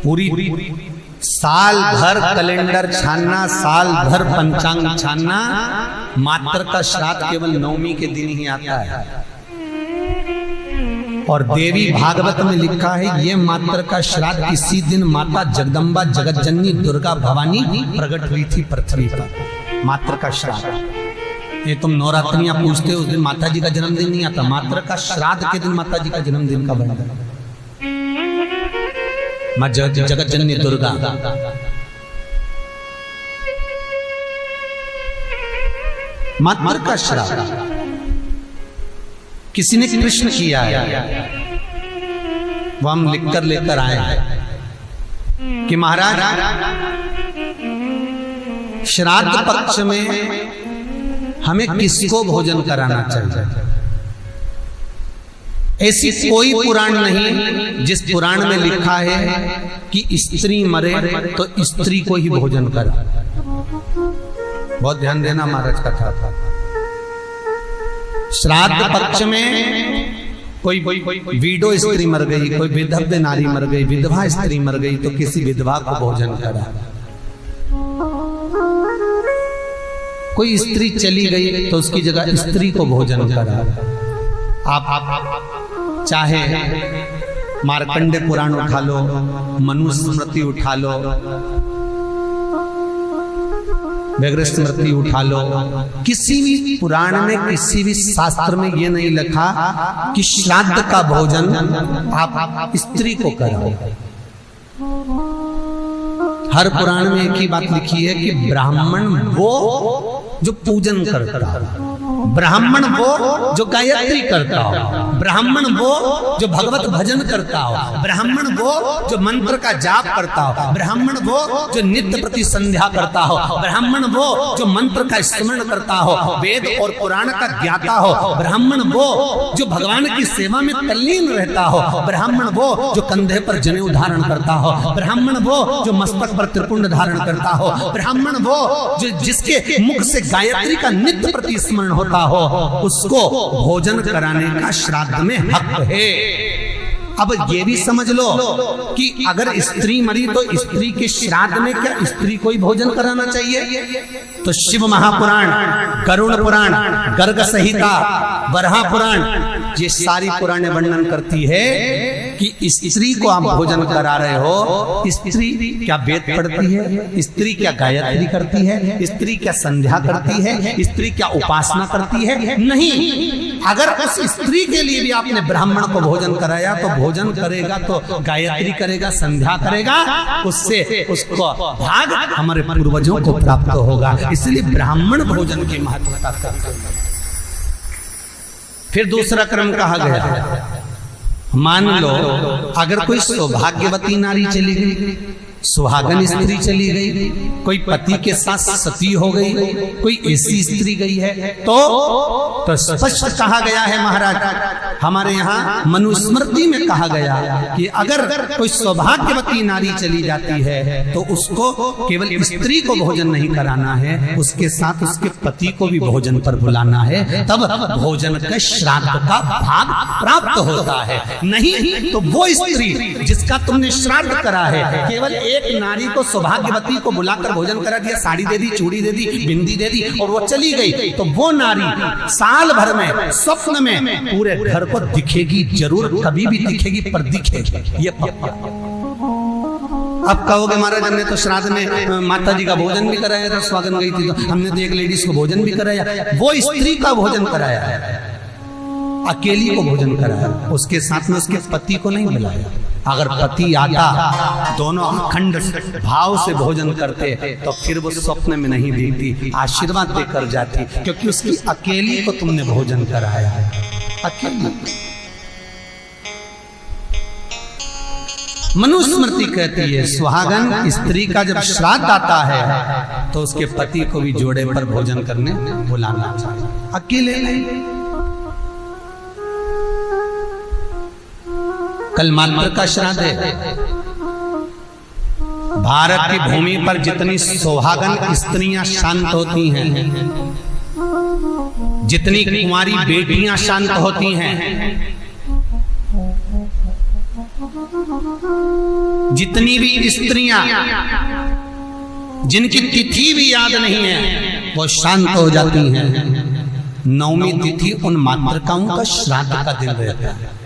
पूरी साल भर कैलेंडर छानना, साल भर पंचांग छानना, मात्र का श्राद्ध केवल नवमी के दिन ही आता है। और देवी भागवत में लिखा है ये मात्र का श्राद्ध इसी दिन माता जगदम्बा जगत जननी दुर्गा भवानी प्रकट हुई थी पृथ्वी पर। मात्र का श्राद्ध, ये तुम नवरात्रियां पूछते हो, उस दिन माता जी का जन्मदिन नहीं आता, मात्र का श्राद्ध के दिन माता जी का जन्मदिन का वर्णन। मां जगत जननी दुर्गा, मात्र का श्राद्ध किसी ने कृष्ण किया है, वो हम लिखकर लेकर आए कि महाराज श्राद्ध पक्ष में हमें किसको भोजन कराना चाहिए। ऐसी कोई पुराण नहीं जिस पुराण में लिखा है कि स्त्री मरे तो स्त्री को ही भोजन करा। बहुत ध्यान देना महाराज कथा था। श्राद्ध पक्ष में कोई विडो स्त्री मर गई, कोई विधव्य नारी मर गई, विधवा स्त्री मर गई तो किसी विधवा को भोजन करा। कोई स्त्री चली गई तो उसकी जगह स्त्री को भोजन करा। आप चाहे मार्कंडे पुराण उठा लो, मनुस्मृति उठा लो, व्याघ्र स्मृति उठा लो, किसी भी पुराण में किसी भी शास्त्र में ये नहीं लिखा कि श्राद्ध का भोजन आप स्त्री को कराओ। हर पुराण में एक ही बात लिखी है कि ब्राह्मण वो जो पूजन करता हो, ब्राह्मण वो जो गायत्री करता हो, ब्राह्मण वो जो भगवत भजन करता हो, ब्राह्मण वो जो मंत्र का जाप करता हो, ब्राह्मण वो जो नित्य प्रति संध्या करता हो, ब्राह्मण वो जो मंत्र का स्मरण करता हो, वेद और पुराण का ज्ञाता हो, ब्राह्मण वो जो भगवान की सेवा में तल्लीन रहता हो, ब्राह्मण वो जो कंधे पर जनेऊ धारण करता हो, ब्राह्मण वो जो मस्तक पर त्रिपुंड धारण करता हो, ब्राह्मण वो जो जिसके मुख से गायत्री का नित्य प्रति स्मरण होता हो, उसको भोजन कराने का श्राद्ध में हक है। अब ये भी समझ लो कि अगर स्त्री मरी तो स्त्री के श्राद्ध में क्या स्त्री को ही भोजन कराना चाहिए? तो शिव महापुराण, गरुड़ पुराण, गर्ग संहिता, वराह पुराण, ये सारी पुराणें वर्णन करती है कि स्त्री को आप भोजन करा रहे हो। स्त्री क्या वेद पढ़ती है? स्त्री क्या गायत्री करती है? स्त्री क्या संध्या करती है? स्त्री क्या उपासना करती है? नहीं। अगर उस स्त्री के लिए भी आपने ब्राह्मण को भोजन कराया तो भोजन करेगा तो गायत्री करेगा, संध्या करेगा, उससे उसको भाग हमारे पूर्वजों को प्राप्त होगा। इसलिए ब्राह्मण भोजन की महत्वता करते हैं। फिर दूसरा क्रम कहा गया, मान लो अगर कोई सौभाग्यवती नारी चली गई, सुहागन स्त्री चली गई, कोई पति के साथ सती हो गई, कोई ऐसी स्त्री गई है तो स्पष्ट कहा गया है महाराज, हमारे यहाँ मनुस्मृति में कहा गया कि अगर कोई सौभाग्यवती नारी चली जाती है तो उसको केवल स्त्री को भोजन नहीं कराना है, उसके साथ उसके पति को भी भोजन पर बुलाना है, तब भोजन के श्राद्ध का भाग प्राप्त होता है। नहीं तो वो स्त्री जिसका तुमने श्राद्ध करा है, केवल एक नारी को सौभाग्यवती को बुलाकर भोजन करा दिया, साड़ी दे दी, चूड़ी दे दी, बिंदी दे दी और वो चली गई, तो वो नारी साल भर में स्वप्न में पूरे घर को दिखेगी जरूर, कभी भी दिखेगी पर दिखेगी, ये पक्का। अब कहोगे महाराज हमने तो श्राद्ध में माता जी का भोजन भी कराया था, स्वागन गई थी तो हमने तो एक लेडीज को भोजन भी कराया। वो स्त्री का भोजन कराया, अकेली को भोजन कराया, उसके साथ में उसके पति को नहीं बुलाया। अगर पति आता, दोनों अखंड भाव से भोजन करते तो फिर वो स्वप्न में नहीं दिखती, आशीर्वाद देकर जाती, क्योंकि उसकी अकेली को तुमने भोजन कराया है, अकेली। मनुस्मृति कहती है सुहागन स्त्री का जब श्राद्ध आता है तो उसके पति को भी जोड़े पर भोजन करने बुलाना चाहिए, अकेले नहीं। कल मात्र का श्राद्ध है। भारत की भूमि पर जितनी सुहागन स्त्रियां शांत होती हैं, जितनी कुंवारी बेटियां शांत होती हैं, जितनी भी स्त्रियां जिनकी तिथि भी याद नहीं है वो शांत हो जाती हैं। नवमी तिथि उन मातृकाओं का श्राद्ध का दिन रहता है।